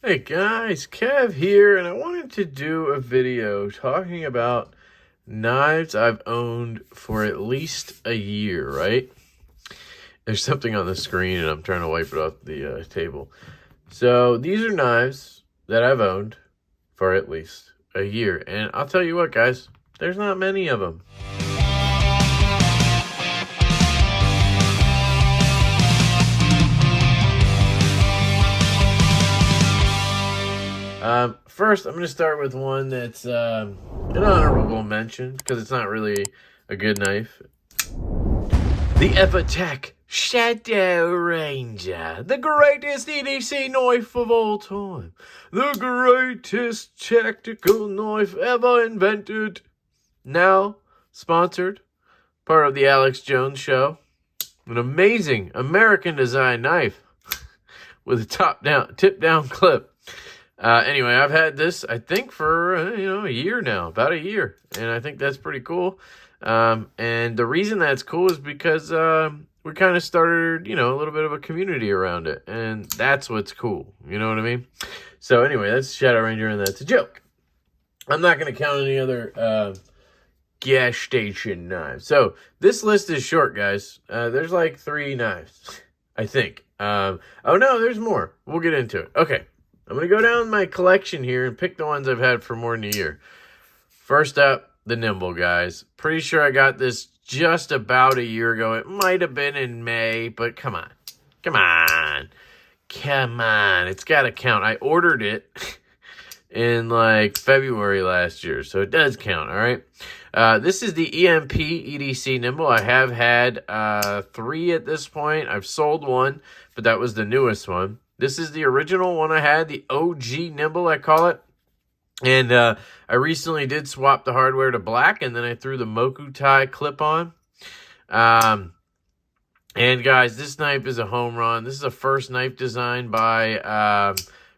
Hey guys, Kev here, and I wanted to do a video talking about knives I've owned for at least a year, right? There's something on the screen and I'm trying to wipe it off the table. So these are knives that I've owned for at least a year, and I'll tell you what guys, there's not many of them. First, I'm going to start with one that's an honorable mention because it's not really a good knife. The Evatac Shadow Ranger, the greatest EDC knife of all time, the greatest tactical knife ever invented. Now sponsored, part of the Alex Jones Show. An amazing American design knife with a tip down clip. Anyway, I've had this, I think, for, a year now, about a year. And I think that's pretty cool. And the reason that's cool is because we kind of started, a little bit of a community around it. And that's what's cool. You know what I mean? So anyway, that's Shadow Ranger, and that's a joke. I'm not going to count any other gas station knives. So this list is short, guys. There's like 3 knives, I think. Oh, no, there's more. We'll get into it. Okay. I'm going to go down my collection here and pick the ones I've had for more than a year. First up, the Nimble, guys. Pretty sure I got this just about a year ago. It might have been in May, but come on. Come on. Come on. It's got to count. I ordered it in like February last year, so it does count, all right? This is the EMP EDC Nimble. I have had 3 at this point. I've sold 1, but that was the newest one. This is the original one I had, the OG Nimble, I call it. And I recently did swap the hardware to black, and then I threw the Kunwu Towel clip on. And guys, this knife is a home run. This is a first knife designed by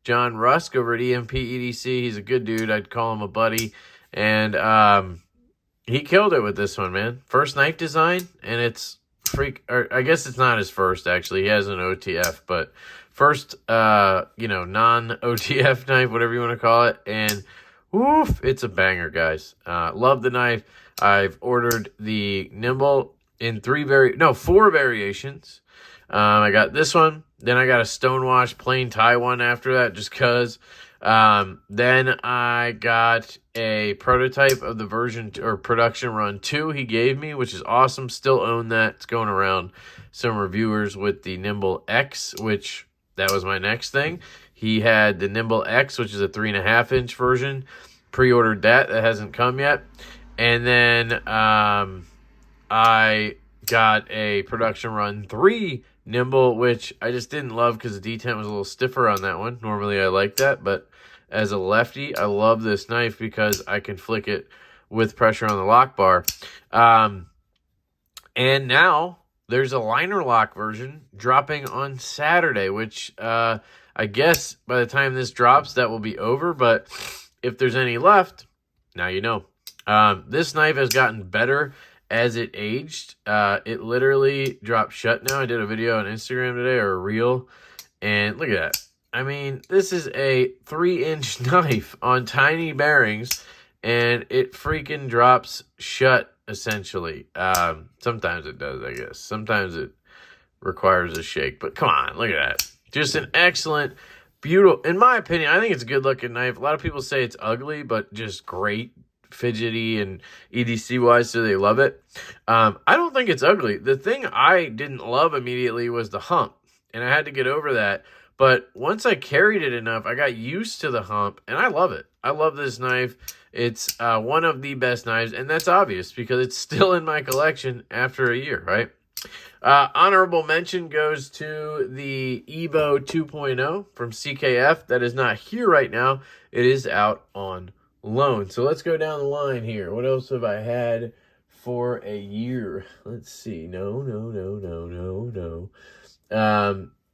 John Rusk over at EMP EDC. He's a good dude. I'd call him a buddy. And he killed it with this one, man. First knife design, and it's I guess it's not his first, actually. He has an OTF, but first, non-OTF knife, whatever you want to call it. And, woof, it's a banger, guys. Love the knife. I've ordered the Nimble in 4 variations. I got this one. Then I got a Stonewash plain tie one after that, just because. Then I got a prototype of the version or production run 2 he gave me, which is awesome. Still own that. It's going around some reviewers with the Nimble X, which that was my next thing. He had the Nimble X, which is a 3.5-inch version. Pre-ordered that. That hasn't come yet. And then I got a production run 3 Nimble, which I just didn't love because the detent was a little stiffer on that one. Normally I like that, but as a lefty, I love this knife because I can flick it with pressure on the lock bar. And now there's a liner lock version dropping on Saturday, which I guess by the time this drops, that will be over. But if there's any left, now you know. This knife has gotten better as it aged. It literally dropped shut now. I did a video on Instagram today, or a reel, and look at that. I mean, this is a 3-inch knife on tiny bearings, and it freaking drops shut, essentially. Sometimes it does, I guess. Sometimes it requires a shake, but come on, look at that. Just an excellent, beautiful, in my opinion, I think it's a good-looking knife. A lot of people say it's ugly, but just great, fidgety and EDC-wise, so they love it. I don't think it's ugly. The thing I didn't love immediately was the hump, and I had to get over that. But once I carried it enough, I got used to the hump, and I love it. I love this knife. It's one of the best knives, and that's obvious because it's still in my collection after a year, right? Honorable mention goes to the Evo 2.0 from CKF. That is not here right now. It is out on loan. So let's go down the line here. What else have I had for a year? Let's see. No.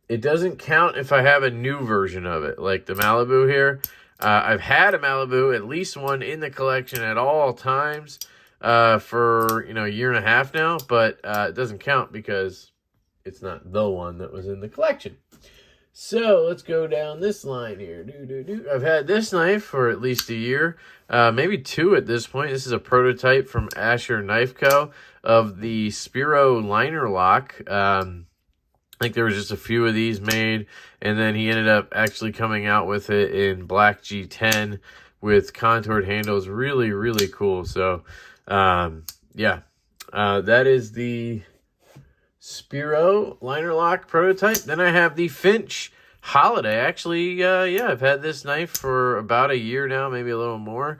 It doesn't count if I have a new version of it, like the Malibu here. I've had a Malibu, at least one in the collection at all times for, a year and a half now, but it doesn't count because it's not the one that was in the collection. So let's go down this line here. I've had this knife for at least a year, maybe 2 at this point. This is a prototype from Ohlone Knives Co of the Spiro liner lock. I think there was just a few of these made, and then he ended up actually coming out with it in black G10 with contoured handles. Really, really cool. So, yeah, that is the Spiro liner lock prototype. Then I have the Finch Holiday. Actually, yeah, I've had this knife for about a year now, maybe a little more,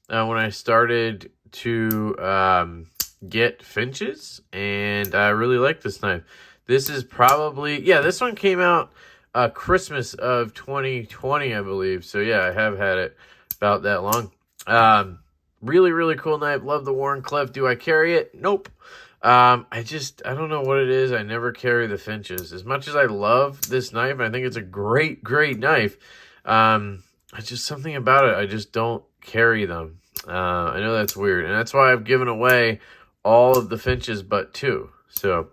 when I started to get Finches, and I really like this knife. This is probably, yeah, this one came out Christmas of 2020, I believe. So, yeah, I have had it about that long. Really, really cool knife. Love the Wharncliffe. Do I carry it? Nope. I don't know what it is. I never carry the Finches. As much as I love this knife, I think it's a great, great knife. It's just something about it. I just don't carry them. I know that's weird. And that's why I've given away all of the Finches but 2. So,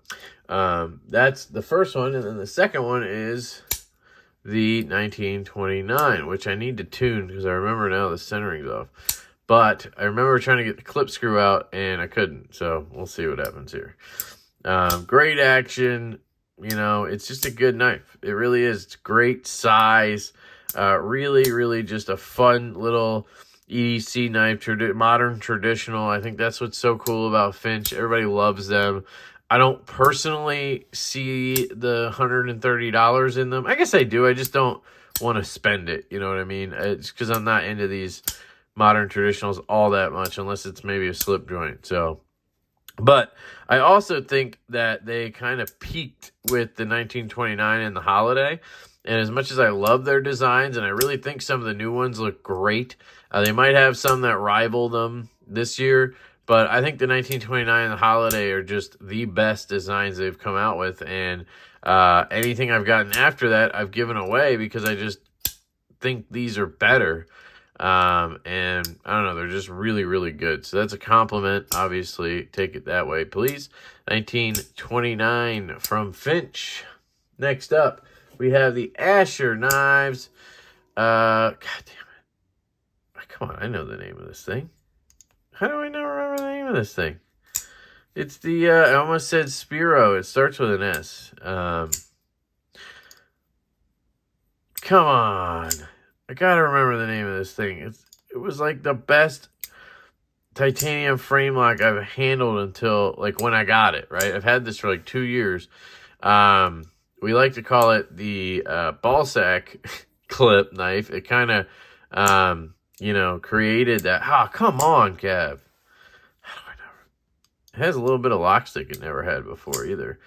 that's the first one. And then the second one is the 1929, which I need to tune because I remember now the centering's off. But I remember trying to get the clip screw out, and I couldn't. So we'll see what happens here. Great action. You know, it's just a good knife. It really is. It's great size. Really, really just a fun little EDC knife. Modern, traditional. I think that's what's so cool about Finch. Everybody loves them. I don't personally see the $130 in them. I guess I do. I just don't want to spend it. You know what I mean? It's because I'm not into these modern traditionals all that much, unless it's maybe a slip joint. So, but I also think that they kind of peaked with the 1929 and the Holiday. And as much as I love their designs, and I really think some of the new ones look great, they might have some that rival them this year. But I think the 1929 and the Holiday are just the best designs they've come out with. And anything I've gotten after that, I've given away because I just think these are better. And I don't know, they're just really, really good. So that's a compliment. Obviously, take it that way, please. 1929 from Finch. Next up, we have the Ohlone Knives. God damn it. Come on, I know the name of this thing. How do I not remember the name of this thing? It's the, I almost said Spiro. It starts with an S. Come on. I gotta remember the name of this thing. It was like the best titanium frame lock I've handled until, like, when I got it, right? I've had this for like 2 years. We like to call it the ball sack clip knife. It kind of, you know, created that. Ah, come on, Kev. How do I know? It has a little bit of lock stick it never had before either.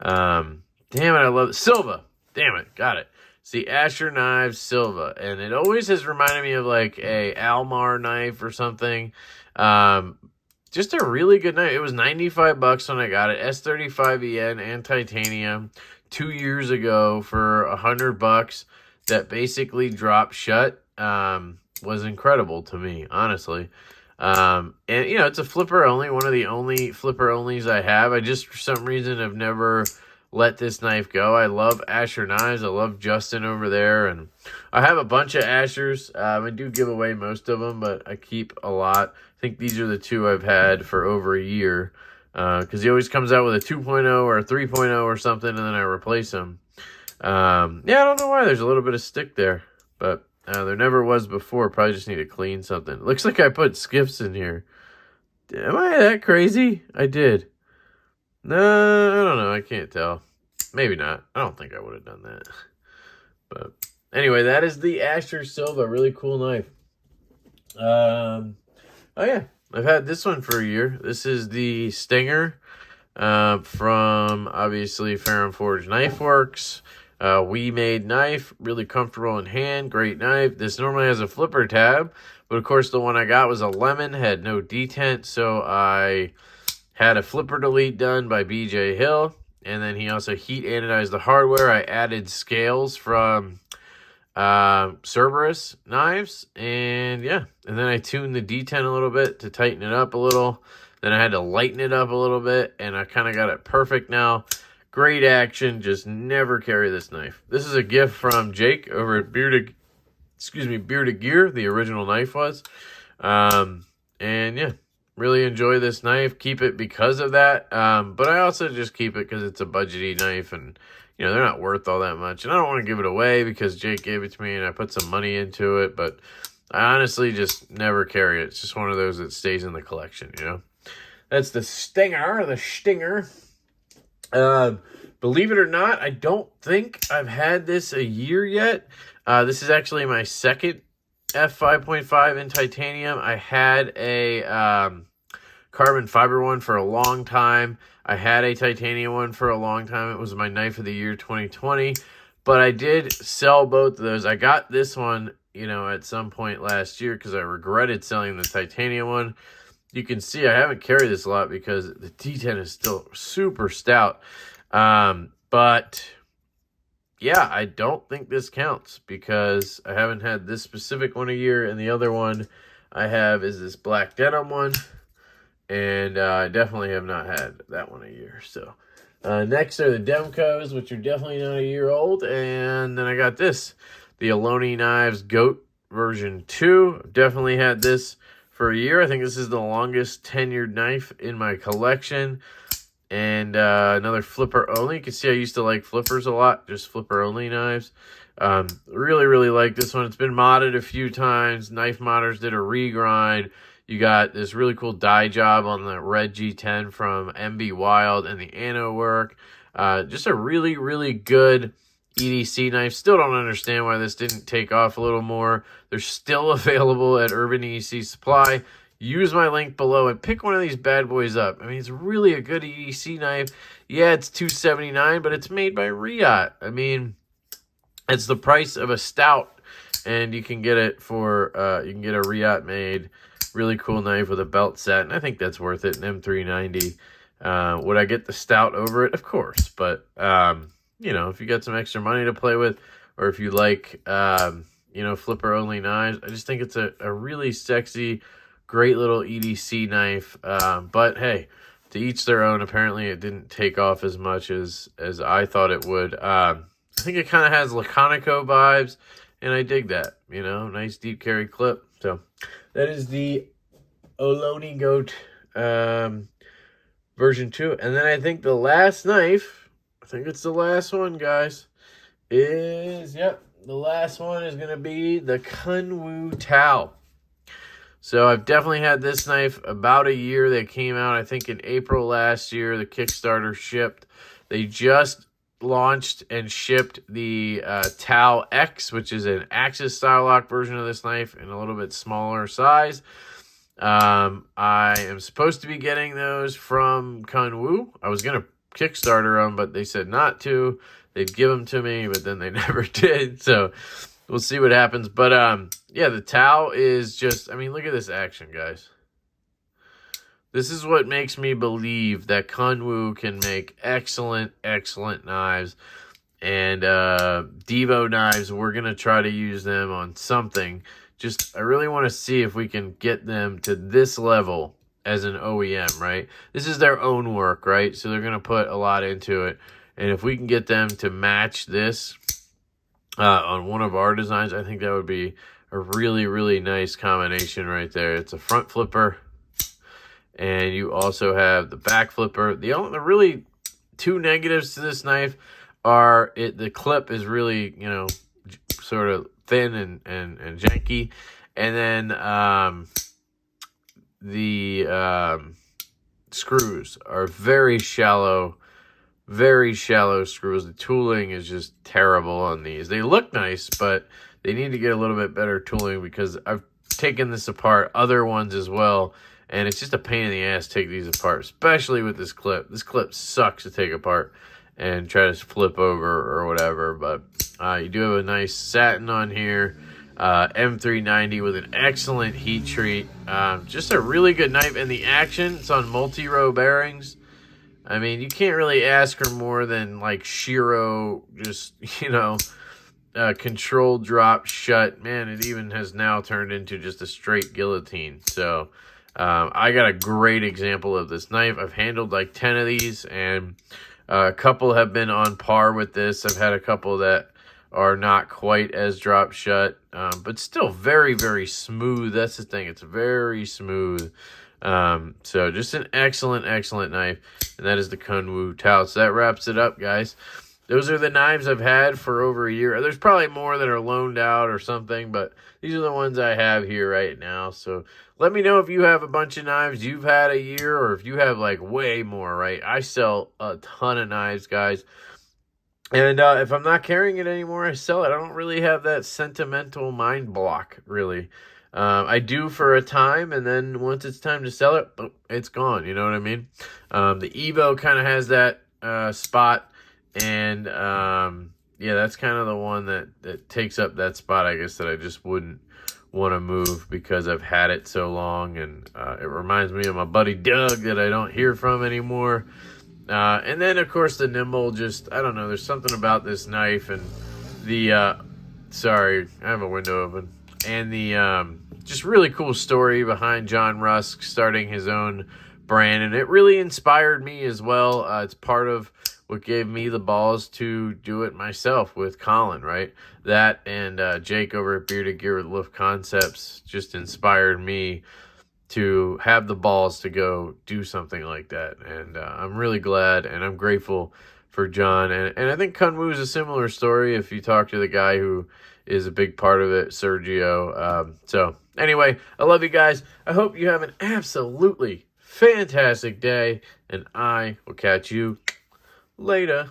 Damn it, I love it. Silva. Damn it, got it. It's the Ohlone Knives Silva, and it always has reminded me of like a Almar knife or something. Just a really good knife. It was $95 when I got it. S35EN and titanium 2 years ago for $100. That basically dropped shut. Was incredible to me, honestly. And you know, it's a flipper only, one of the only flipper onlys I have. I just for some reason have never let this knife go. I love Ohlone Knives. I love Justin over there, and I have a bunch of Ashers. I do give away most of them, but I keep a lot. I think these are the 2 I've had for over a year, because he always comes out with a 2.0 or a 3.0 or something, and then I replace him. Yeah, I don't know why. There's a little bit of stick there, but there never was before. Probably just need to clean something. Looks like I put skiffs in here. Am I that crazy? I did. No, I don't know. I can't tell. Maybe not. I don't think I would have done that. But anyway, that is the Ohlone Silva. Really cool knife. Oh, yeah. I've had this one for a year. This is the Stinger from, obviously, Farron Forge Knife Works. We made knife. Really comfortable in hand. Great knife. This normally has a flipper tab. But, of course, the one I got was a lemon. Had no detent. So, I had a flipper delete done by BJ Hill, and then he also heat anodized the hardware. I added scales from Cerberus knives, and yeah, and then I tuned the detent a little bit to tighten it up a little. Then I had to lighten it up a little bit, and I kind of got it perfect now. Great action. Just never carry this knife. This is a gift from Jake over at Bearded Gear. The original knife was. And yeah, really enjoy this knife. Keep it because of that. But I also just keep it because it's a budgety knife, and you know, they're not worth all that much. And I don't want to give it away because Jake gave it to me and I put some money into it, but I honestly just never carry it. It's just one of those that stays in the collection, you know. That's the Stinger. Believe it or not, I don't think I've had this a year yet. This is actually my second F5.5 in titanium. I had a carbon fiber one for a long time. I had a titanium one for a long time. It was my knife of the year 2020. But I did sell both of those. I got this one, you know, at some point last year because I regretted selling the titanium one. You can see I haven't carried this a lot because the D10 is still super stout. But yeah, I don't think this counts because I haven't had this specific one a year, and the other one I have is this black denim one, and I definitely have not had that one a year. So next are the Demcos, which are definitely not a year old, and then I got this, the Ohlone Knives Goat version 2. I've definitely had this for a year. I think this is the longest tenured knife in my collection. And another flipper only. You can see I used to like flippers a lot, just flipper only knives. Really like this one. It's been modded a few times. Knife Modders did a regrind. You got this really cool dye job on the red G10 from MB Wild and the Anno work. Just a really good EDC knife. Still don't understand why this didn't take off a little more. They're still available at Urban EDC Supply. Use my link below and pick one of these bad boys up. I mean, it's really a good EDC knife. Yeah, it's $279, but it's made by Riot. I mean, it's the price of a stout, and you can get it for, you can get a Riot made really cool knife with a belt set, and I think that's worth it, an M390. Would I get the stout over it? Of course, but, you know, if you got some extra money to play with, or if you like, you know, flipper-only knives, I just think it's a really sexy, great little EDC knife. But hey, to each their own. Apparently it didn't take off as much as I thought it would. I think it kind of has Laconico vibes, and I dig that, you know, nice deep carry clip. So that is the Oloney Goat version 2. And then I think the last knife, I think it's the last one, guys, is, yep, the last one is going to be the Kunwu Towel. So I've definitely had this knife about a year. They came out, I think, in April last year. The Kickstarter shipped. They just launched and shipped the Tau X, which is an Axis style lock version of this knife in a little bit smaller size. I am supposed to be getting those from Kunwu. I was going to Kickstarter them, but they said not to. They'd give them to me, but then they never did. So we'll see what happens. But yeah, the Tau is just, I mean, look at this action, guys. This is what makes me believe that Kunwu can make excellent knives. And Devo knives, we're going to try to use them on something. Just, I really want to see if we can get them to this level as an OEM, right? This is their own work, right? So they're going to put a lot into it. And if we can get them to match this on one of our designs, I think that would be a really nice combination right there. It's a front flipper, and you also have the back flipper. The really two negatives to this knife are the clip is really, you know, sort of thin and janky, and then the screws are very shallow screws. The tooling is just terrible on these. They look nice, but they need to get a little bit better tooling because I've taken this apart, other ones as well, and it's just a pain in the ass to take these apart, especially with this clip. This clip sucks to take apart and try to flip over or whatever, but you do have a nice satin on here, M390 with an excellent heat treat. Just a really good knife, and the action, it's on multi-row bearings. I mean, you can't really ask for more than like Shiro, just, you know, controlled drop shut. Man, it even has now turned into just a straight guillotine. So I got a great example of this knife. I've handled like 10 of these, and A couple have been on par with this. I've had a couple that are not quite as drop shut, but still very, very smooth. That's the thing. It's very smooth. So just an excellent, excellent knife. And that is the Kunwu Towel. So that wraps it up, guys. Those are the knives I've had for over a year. There's probably more that are loaned out or something, but these are the ones I have here right now. So let me know if you have a bunch of knives you've had a year, or if you have like way more, right? I sell a ton of knives, guys. And if I'm not carrying it anymore, I sell it. I don't really have that sentimental mind block, really. I do for a time, and then once it's time to sell it, it's gone. You know what I mean? The Evo kind of has that spot. And, yeah, that's kind of the one that takes up that spot, I guess, that I just wouldn't want to move because I've had it so long. And it reminds me of my buddy Doug that I don't hear from anymore. And then, of course, the Nimble, just, I don't know, there's something about this knife and the, sorry, I have a window open. And the, just really cool story behind John Rusk starting his own brand. And it really inspired me as well. It's part of what gave me the balls to do it myself with Colin, right? That and Jake over at Bearded Gear with Lift Concepts just inspired me to have the balls to go do something like that. And I'm really glad, and I'm grateful for John. And I think Kunwu is a similar story if you talk to the guy who is a big part of it, Sergio. So anyway, I love you guys. I hope you have an absolutely fantastic day, and I will catch you later.